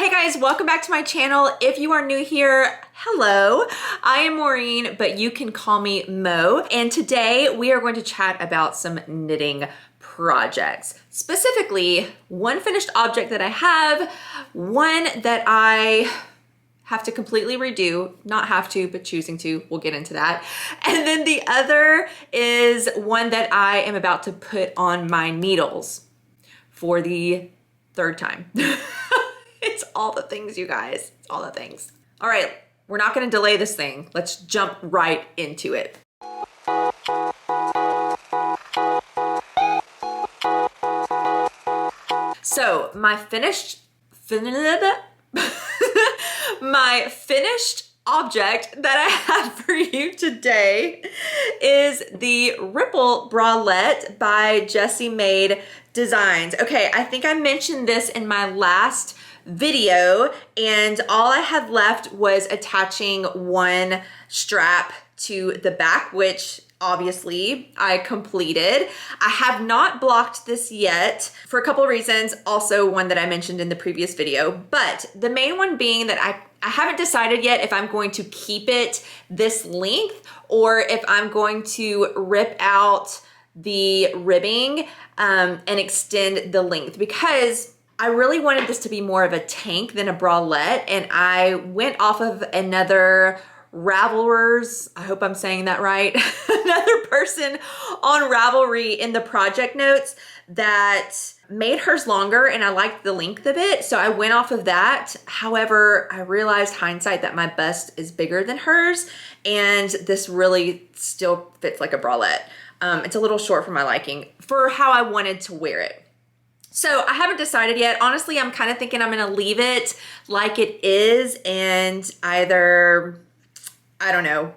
Hey guys, welcome back to my channel. If you are new here, hello. I am Maureen, but you can call me Mo. And today we are going to chat about some knitting projects. Specifically, one finished object that I have, one that I have to completely redo, not have to, but choosing to, we'll get into that. And then the other is one that I am about to put on my needles for the third time. It's all the things, you guys. It's all the things. All right, we're not gonna delay this thing. Let's jump right into it. So my finished object that I have for you today is the Ripple Bralette by Jessie Made Designs. Okay, I think I mentioned this in my last video, and all I had left was attaching one strap to the back, which obviously I completed. I have not blocked this yet for a couple of reasons, also one that I mentioned in the previous video, but the main one being that I haven't decided yet if I'm going to keep it this length or if I'm going to rip out the ribbing and extend the length, because I really wanted this to be more of a tank than a bralette, and I went off of another Ravelers, I hope I'm saying that right, another person on Ravelry in the project notes that made hers longer, and I liked the length of it, so I went off of that. However, I realized hindsight that my bust is bigger than hers, and this really still fits like a bralette. It's a little short for my liking for how I wanted to wear it. So I haven't decided yet. Honestly, I'm kind of thinking I'm gonna leave it like it is and either, I don't know,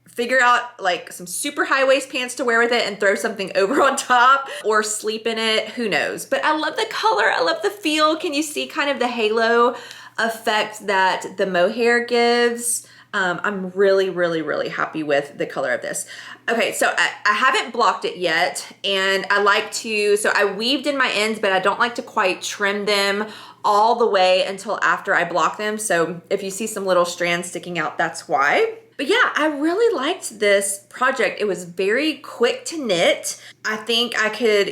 figure out like some super high waist pants to wear with it and throw something over on top, or sleep in it, who knows. But I love the color, I love the feel. Can you see kind of the halo effect that the mohair gives? I'm really, really, really happy with the color of this. Okay, so I haven't blocked it yet, and I like to, so I weaved in my ends, but I don't like to quite trim them all the way until after I block them. So if you see some little strands sticking out, that's why. But yeah, I really liked this project. It was very quick to knit. I think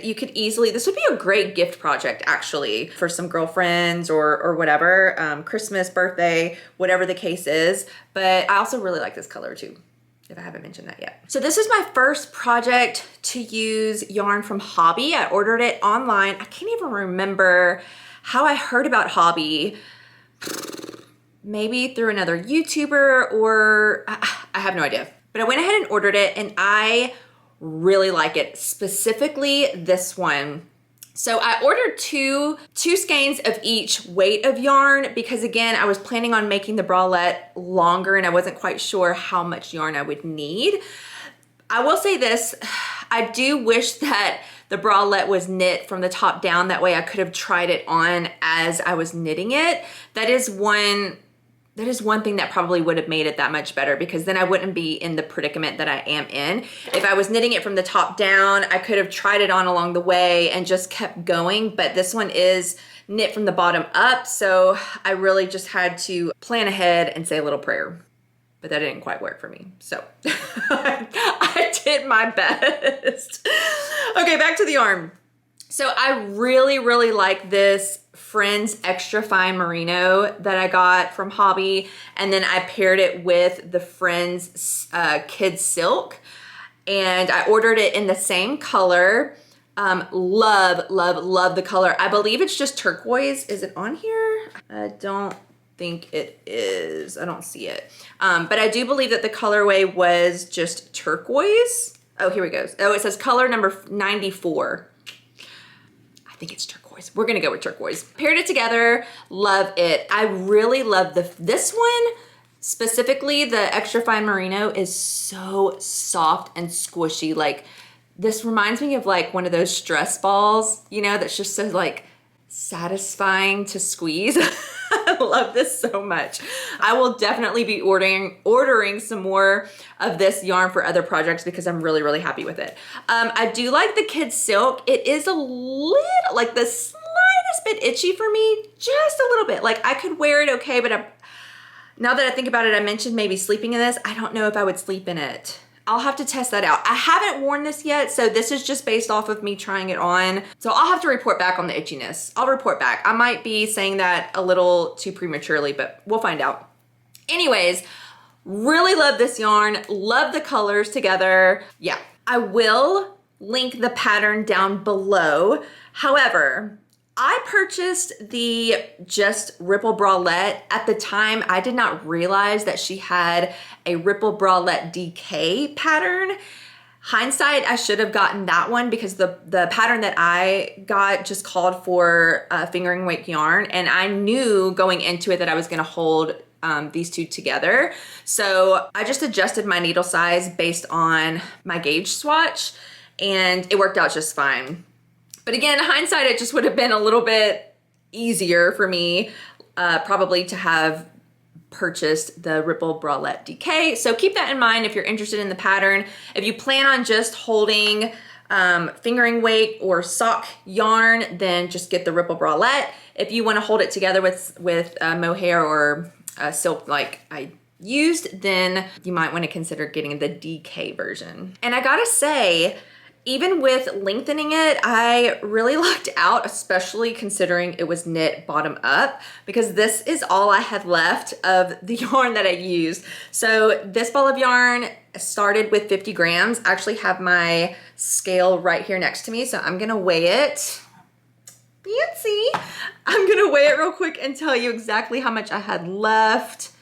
you could easily, this would be a great gift project actually for some girlfriends or whatever, Christmas, birthday, whatever the case is. But I also really like this color too, if I haven't mentioned that yet. So this is my first project to use yarn from Hobby. I ordered it online. I can't even remember how I heard about Hobby. Maybe through another YouTuber, or I have no idea. But I went ahead and ordered it, and I really like it, specifically this one. So I ordered two skeins of each weight of yarn because, again, I was planning on making the bralette longer and I wasn't quite sure how much yarn I would need. I will say this, I do wish that the bralette was knit from the top down. That way I could have tried it on as I was knitting it. That is one thing that probably would have made it that much better, because then I wouldn't be in the predicament that I am in. If I was knitting it from the top down, I could have tried it on along the way and just kept going, but this one is knit from the bottom up, so I really just had to plan ahead and say a little prayer. But that didn't quite work for me, so I did my best. Okay, back to the yarn. So I really, really like this Friends Extra Fine Merino that I got from Hobby, and then I paired it with the Friends Kids Silk, and I ordered it in the same color. Love, love, love the color. I believe it's just turquoise. Is it on here? I don't think it is. I don't see it. But I do believe that the colorway was just turquoise. Oh, here we go. Oh, it says color number 94. I think it's turquoise. We're gonna go with turquoise. Paired it together, love it. I really love this one. Specifically, the Extra Fine Merino is so soft and squishy. Like, this reminds me of like one of those stress balls, you know, that's just so like satisfying to squeeze. I love this so much. I will definitely be ordering some more of this yarn for other projects because I'm really, really happy with it. I do like the Kids Silk. It is a little, like the slightest tiniest bit itchy for me, just a little bit. Like I could wear it okay, but now that I think about it, I mentioned maybe sleeping in this. I don't know if I would sleep in it. I'll have to test that out. I haven't worn this yet, so this is just based off of me trying it on. So I'll have to report back on the itchiness. I'll report back. I might be saying that a little too prematurely, but we'll find out. Anyways, really love this yarn. Love the colors together. Yeah, I will link the pattern down below. However, I purchased the just Ripple Bralette. At the time, I did not realize that she had a Ripple Bralette DK pattern. Hindsight, I should have gotten that one because the pattern that I got just called for fingering weight yarn, and I knew going into it that I was gonna hold these two together. So I just adjusted my needle size based on my gauge swatch, and it worked out just fine. But again, hindsight, it just would have been a little bit easier for me probably to have purchased the Ripple Bralette DK. So keep that in mind if you're interested in the pattern. If you plan on just holding fingering weight or sock yarn, then just get the Ripple Bralette. If you want to hold it together with mohair or silk like I used, then you might want to consider getting the DK version. And I gotta say, even with lengthening it, I really lucked out, especially considering it was knit bottom up, because this is all I had left of the yarn that I used. So this ball of yarn started with 50 grams. I actually have my scale right here next to me, so I'm gonna weigh it. Fancy. I'm gonna weigh it real quick and tell you exactly how much I had left.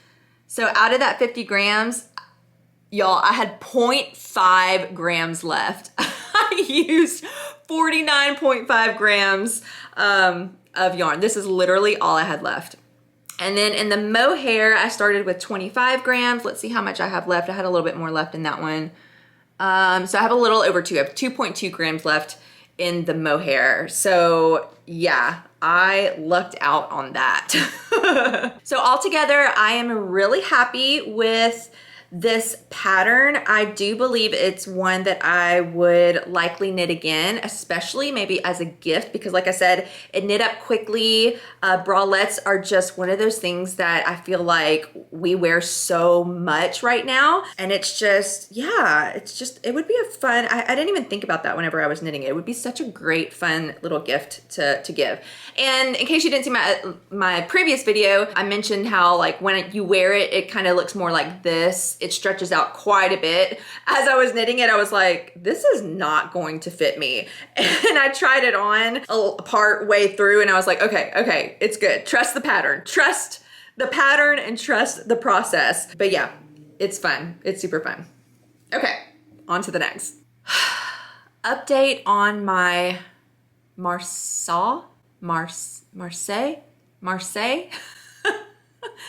So out of that 50 grams, y'all, I had 0.5 grams left. I used 49.5 grams of yarn. This is literally all I had left. And then in the mohair, I started with 25 grams. Let's see how much I have left. I had a little bit more left in that one. So I have a little over two. I have 2.2 grams left in the mohair. So yeah, I lucked out on that. So altogether, I am really happy with this pattern. I do believe it's one that I would likely knit again, especially maybe as a gift, because like I said, it knit up quickly. Bralettes are just one of those things that I feel like we wear so much right now. And it's just, yeah, it would be a fun, I didn't even think about that whenever I was knitting it. It would be such a great, fun little gift to give. And in case you didn't see my previous video, I mentioned how like when you wear it, it kind of looks more like this. It stretches out quite a bit. As I was knitting it, I was like, this is not going to fit me. And I tried it on a part way through and I was like, okay, it's good. Trust the pattern. Trust the pattern and trust the process. But yeah, it's fun. It's super fun. Okay, on to the next. Update on my Marseille?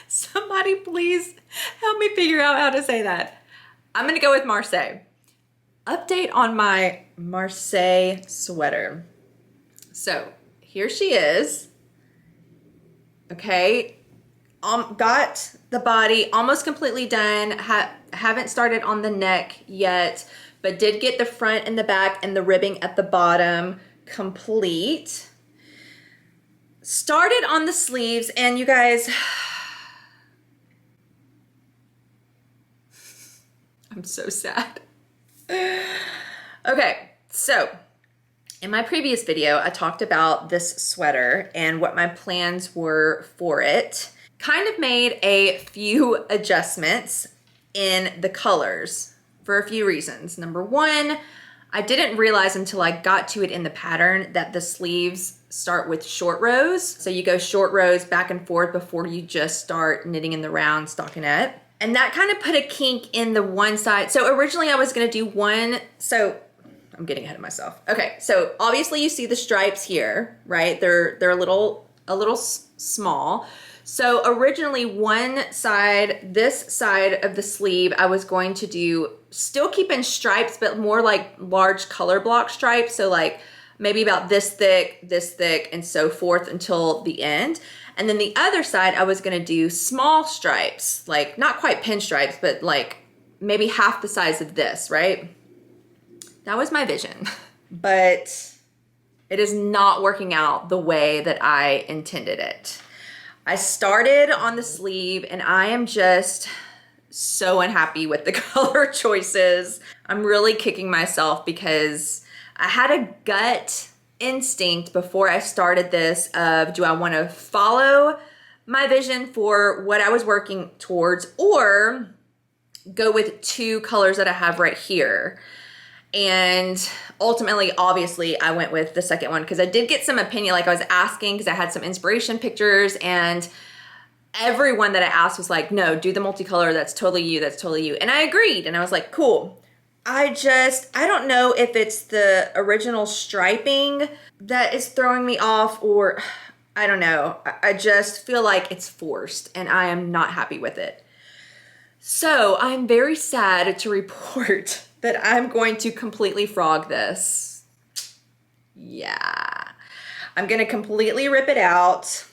Somebody please help me figure out how to say that. I'm gonna go with Marseille. Update on my Marseille sweater. So here she is. Okay, got the body almost completely done. Haven't started on the neck yet, but did get the front and the back and the ribbing at the bottom complete. Started on the sleeves, and you guys, I'm so sad. Okay, so in my previous video, I talked about this sweater and what my plans were for it. Kind of made a few adjustments in the colors for a few reasons. Number one, I didn't realize until I got to it in the pattern that the sleeves start with short rows. So you go short rows back and forth before you just start knitting in the round stockinette. And that kind of put a kink in the one side. So originally I was gonna do one, so I'm getting ahead of myself. Okay, so obviously you see the stripes here, right? They're a little small. So originally one side, this side of the sleeve, I was going to do, still keeping stripes, but more like large color block stripes. So like maybe about this thick, and so forth until the end. And then the other side, I was gonna do small stripes, like not quite pinstripes, but like maybe half the size of this, right? That was my vision. But It is not working out the way that I intended it. I started on the sleeve and I am just so unhappy with the color choices. I'm really kicking myself because I had a gut instinct before I started this of, do I want to follow my vision for what I was working towards or go with two colors that I have right here? And ultimately, obviously, I went with the second one because I did get some opinion, like I was asking because I had some inspiration pictures, and everyone that I asked was like, no, do the multicolor, that's totally you, that's totally you. And I agreed, and I was like, cool. I don't know if it's the original striping that is throwing me off, or I don't know. I just feel like it's forced and I am not happy with it. So I'm very sad to report that I'm going to completely frog this. Yeah. I'm gonna completely rip it out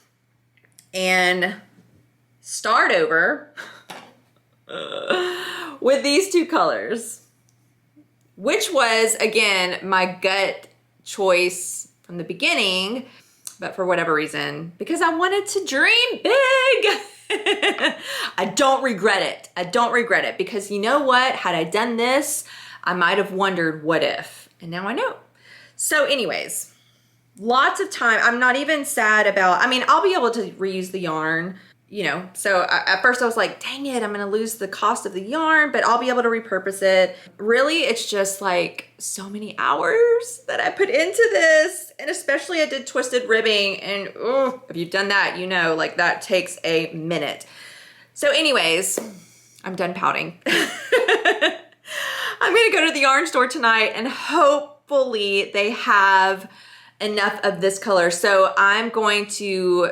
and start over with these two colors, which was, again, my gut choice from the beginning, but for whatever reason, because I wanted to dream big. I don't regret it. I don't regret it because you know what? Had I done this, I might have wondered what if, and now I know. So anyways, lots of time. I'm not even sad about, I mean, I'll be able to reuse the yarn, you know. So at first I was like, dang it, I'm gonna lose the cost of the yarn, but I'll be able to repurpose it. Really, it's just like so many hours that I put into this. And especially I did twisted ribbing, and oh, if you've done that, you know, like that takes a minute. So anyways, I'm done pouting. I'm gonna go to the yarn store tonight and hopefully they have enough of this color. So I'm going to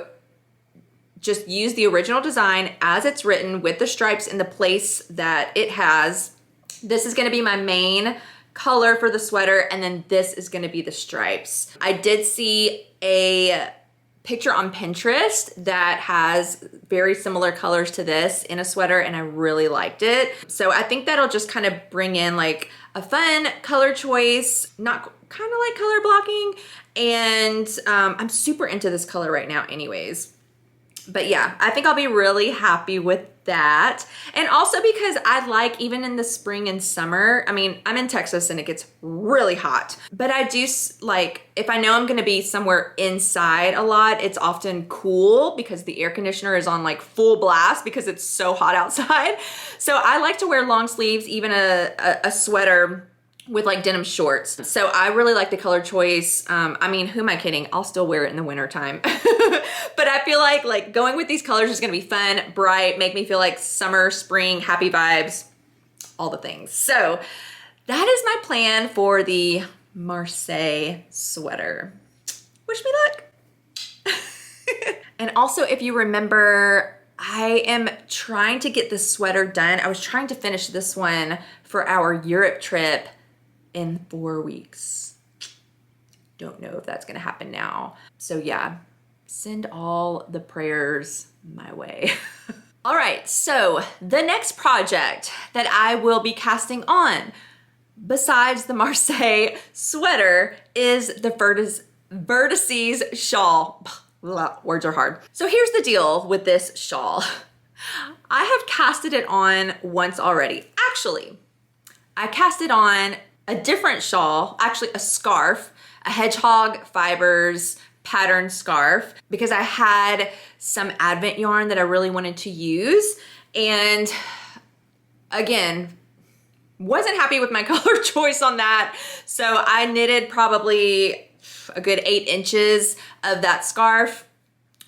just use the original design as it's written with the stripes in the place that it has. This is gonna be my main color for the sweater, and then this is gonna be the stripes. I did see a picture on Pinterest that has very similar colors to this in a sweater, and I really liked it. So I think that'll just kind of bring in like a fun color choice, not kind of like color blocking, and I'm super into this color right now anyways. But yeah, I think I'll be really happy with that. And also because I like, even in the spring and summer, I mean, I'm in Texas and it gets really hot, but I do like, if I know I'm gonna be somewhere inside a lot, it's often cool because the air conditioner is on like full blast because it's so hot outside. So I like to wear long sleeves, even a sweater with like denim shorts. So I really like the color choice. I mean, who am I kidding? I'll still wear it in the winter time. But I feel like going with these colors is gonna be fun, bright, make me feel like summer, spring, happy vibes, all the things. So that is my plan for the Marseille sweater. Wish me luck. And also, if you remember, I am trying to get this sweater done. I was trying to finish this one for our Europe trip in 4 weeks. Don't know if that's gonna happen now. So yeah, send all the prayers my way. All right, so the next project that I will be casting on, besides the Marseille sweater, is the Vertices shawl. Words are hard. So here's the deal with this shawl. I have casted it on once already. Actually, I cast it on a different shawl, actually a scarf, a hedgehog fibers pattern scarf, because I had some Advent yarn that I really wanted to use. And again, wasn't happy with my color choice on that. So I knitted probably a good 8 inches of that scarf,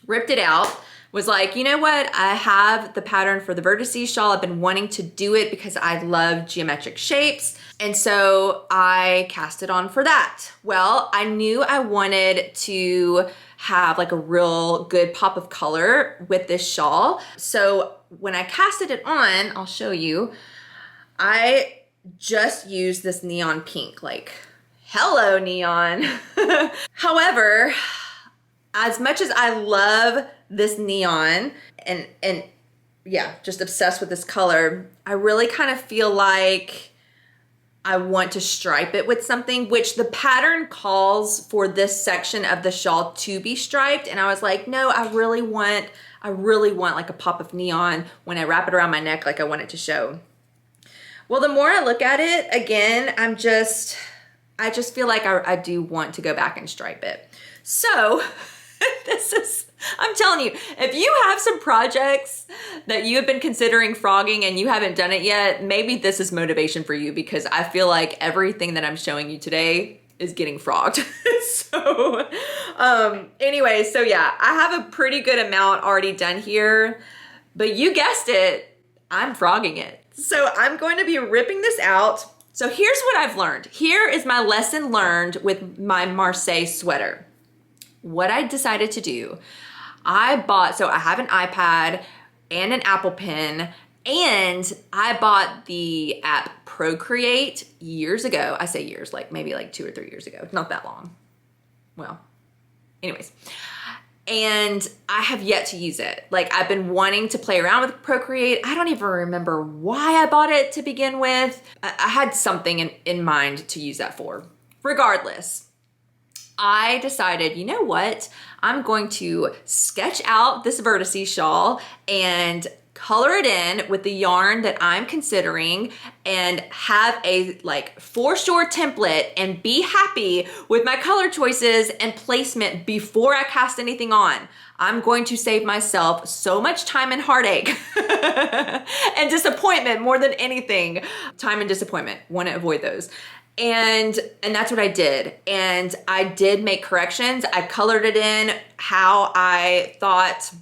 ripped it out, was like, you know what? I have the pattern for the Vertices shawl. I've been wanting to do it because I love geometric shapes. And so I cast it on for that. Well, I knew I wanted to have like a real good pop of color with this shawl. So when I casted it on, I'll show you, I just used this neon pink, like, hello neon. However, as much as I love this neon and yeah, just obsessed with this color, I really kind of feel like I want to stripe it with something, which the pattern calls for this section of the shawl to be striped. And I was like, no, I really want like a pop of neon when I wrap it around my neck like I want it to show. Well, the more I look at it, again, I just feel like I do want to go back and stripe it. So I'm telling you, if you have some projects that you have been considering frogging and you haven't done it yet, maybe this is motivation for you, because I feel like everything that I'm showing you today is getting frogged. So anyway, so yeah, I have a pretty good amount already done here, but you guessed it, I'm frogging it. So I'm going to be ripping this out. So here's what I've learned. Here is my lesson learned with my Marseille sweater. What I decided to do, so I have an iPad and an Apple Pen, and I bought the app Procreate years ago. I say years, like maybe like 2 or 3 years ago, not that long. Well, anyways. And I have yet to use it. Like, I've been wanting to play around with Procreate. I don't even remember why I bought it to begin with. I had something in mind to use that for. Regardless, I decided, you know what? I'm going to sketch out this Vertices shawl and color it in with the yarn that I'm considering and have a like for sure template and be happy with my color choices and placement before I cast anything on. I'm going to save myself so much time and heartache and disappointment more than anything. Time and disappointment, want to avoid those. And that's what I did. And I did make corrections. I colored it in how I thought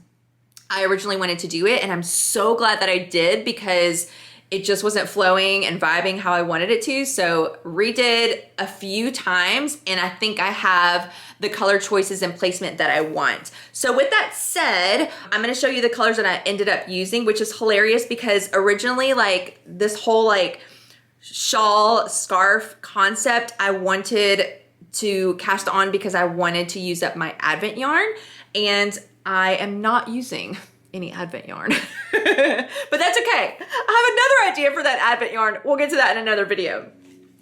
I originally wanted to do it. And I'm so glad that I did, because it just wasn't flowing and vibing how I wanted it to. So redid a few times, and I think I have the color choices and placement that I want. So with that said, I'm gonna show you the colors that I ended up using, which is hilarious because originally like this whole like shawl scarf concept I wanted to cast on because I wanted to use up my Advent yarn, and I am not using any Advent yarn, but that's okay. I have another idea for that Advent yarn. We'll get to that in another video.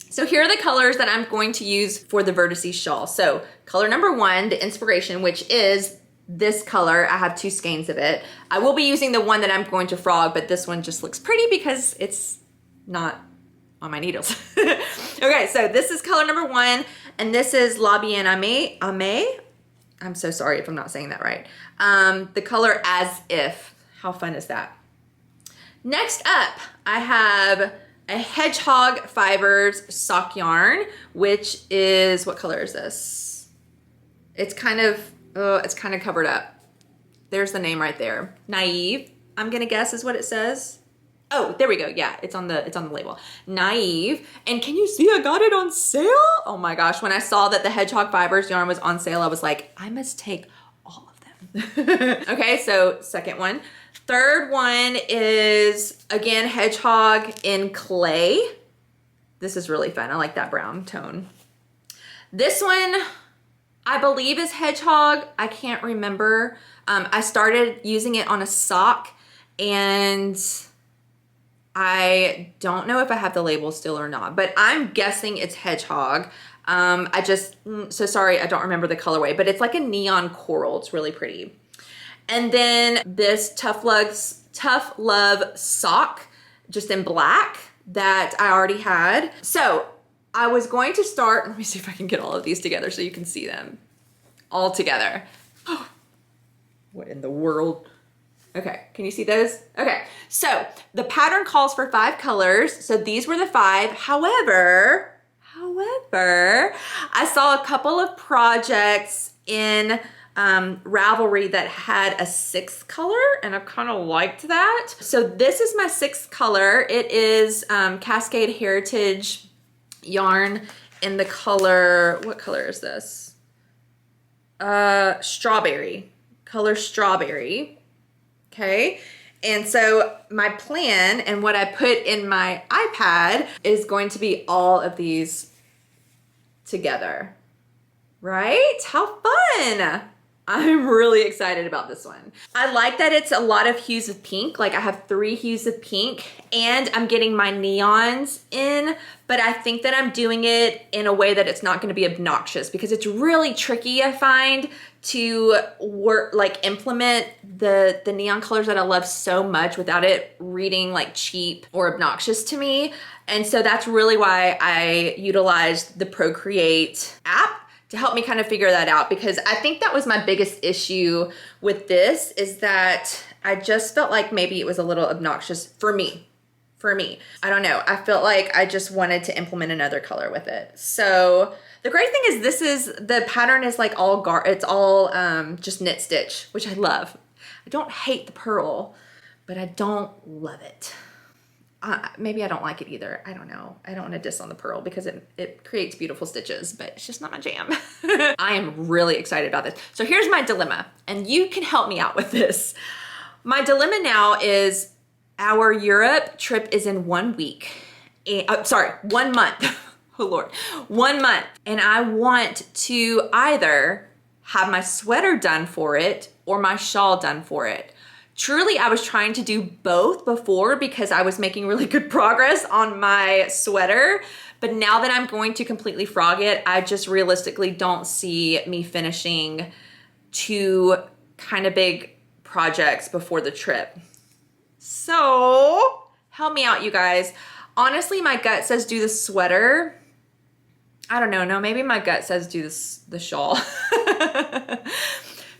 So here are the colors that I'm going to use for the Vertices shawl. So color number 1, the inspiration, which is this color. I have 2 skeins of it. I will be using the one that I'm going to frog, but this one just looks pretty because it's not on my needles. Okay, so this is color number 1, and this is La Bien Aimée. I'm so sorry if I'm not saying that right. The color As If. How fun is that? Next up, I have a Hedgehog Fibers sock yarn, which is, what color is this? It's kind of covered up. There's the name right there. Naive, I'm gonna guess is what it says. Oh, there we go. Yeah, it's on the label. Naive. And can you see I got it on sale? Oh my gosh, when I saw that the Hedgehog Fibers yarn was on sale, I was like, I must take all of them. Okay, so second one. Third one is, again, Hedgehog in clay. This is really fun. I like that brown tone. This one, I believe is Hedgehog. I can't remember. I started using it on a sock, and I don't know if I have the label still or not, but I'm guessing it's Hedgehog. So sorry, I don't remember the colorway, but it's like a neon coral. It's really pretty. And then this Tough Love sock, just in black, that I already had. So I was going to start, let me see if I can get all of these together so you can see them all together. Oh, what in the world? Okay, can you see those? Okay, so the pattern calls for 5 colors. So these were the 5. However, I saw a couple of projects in Ravelry that had a 6th color, and I kind of liked that. So this is my 6th color. It is Cascade Heritage yarn in the color, what color is this? Strawberry, color Strawberry. Okay, and so my plan and what I put in my iPad is going to be all of these together, right? How fun! I'm really excited about this one. I like that it's a lot of hues of pink. Like I have 3 hues of pink and I'm getting my neons in, but I think that I'm doing it in a way that it's not gonna be obnoxious because it's really tricky, I find, to implement the neon colors that I love so much without it reading like cheap or obnoxious to me. And so that's really why I utilized the Procreate app to help me kind of figure that out, because I think that was my biggest issue with this, is that I just felt like maybe it was a little obnoxious for me. I don't know. I felt like I just wanted to implement another color with it. So the great thing is the pattern is like it's all just knit stitch, which I love. I don't hate the purl, but I don't love it. Maybe I don't like it either. I don't know. I don't want to diss on the purl because it creates beautiful stitches, but it's just not my jam. I am really excited about this. So here's my dilemma, and you can help me out with this. My dilemma now is our Europe trip is in 1 week. 1 month. Oh Lord, 1 month. And I want to either have my sweater done for it or my shawl done for it. Truly, I was trying to do both before because I was making really good progress on my sweater. But now that I'm going to completely frog it, I just realistically don't see me finishing 2 kind of big projects before the trip. So help me out, you guys. Honestly, my gut says do the sweater. I don't know. No, maybe my gut says do the shawl.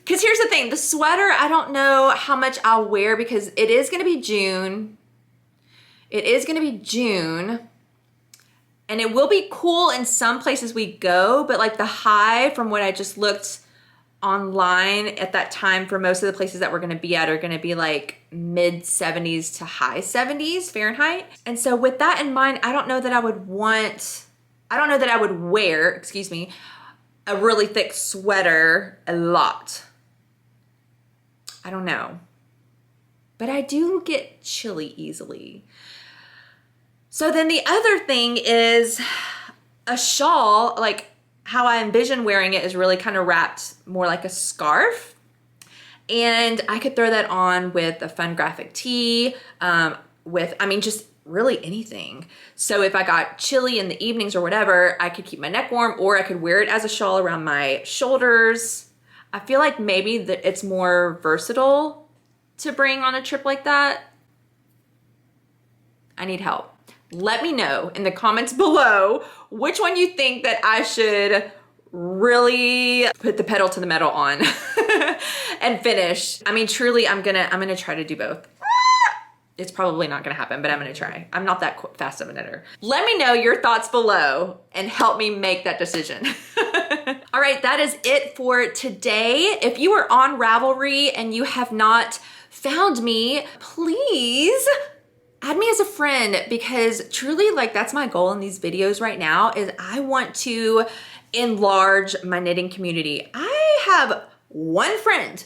Because here's the thing, the sweater, I don't know how much I'll wear because it is gonna be June. It is gonna be June. And it will be cool in some places we go, but like the high from what I just looked online at that time for most of the places that we're gonna be at are gonna be like mid 70s to high 70s Fahrenheit. And so with that in mind, I don't know that I would wear, excuse me, a really thick sweater a lot. I don't know. But I do get chilly easily. So then the other thing is a shawl, like how I envision wearing it is really kind of wrapped more like a scarf. And I could throw that on with a fun graphic tee, just really anything. So if I got chilly in the evenings or whatever, I could keep my neck warm, or I could wear it as a shawl around my shoulders. I feel like maybe that it's more versatile to bring on a trip like that. I need help. Let me know in the comments below which one you think that I should really put the pedal to the metal on and finish. I mean, truly, I'm gonna try to do both. It's probably not gonna happen, but I'm gonna try. I'm not that fast of a knitter. Let me know your thoughts below and help me make that decision. All right, that is it for today. If you are on Ravelry and you have not found me, please add me as a friend, because truly, like, that's my goal in these videos right now, is I want to enlarge my knitting community. I have one friend,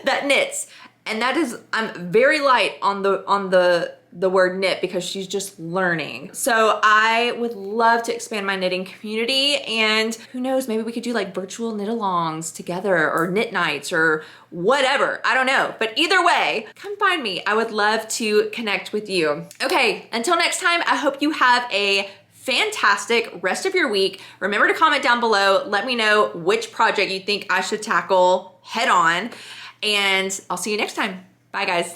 that knits. And that is, I'm very light on the word knit because she's just learning. So I would love to expand my knitting community, and who knows, maybe we could do like virtual knit-alongs together or knit nights or whatever. I don't know. But either way, come find me. I would love to connect with you. Okay, until next time, I hope you have a fantastic rest of your week. Remember to comment down below. Let me know which project you think I should tackle head on. And I'll see you next time. Bye, guys.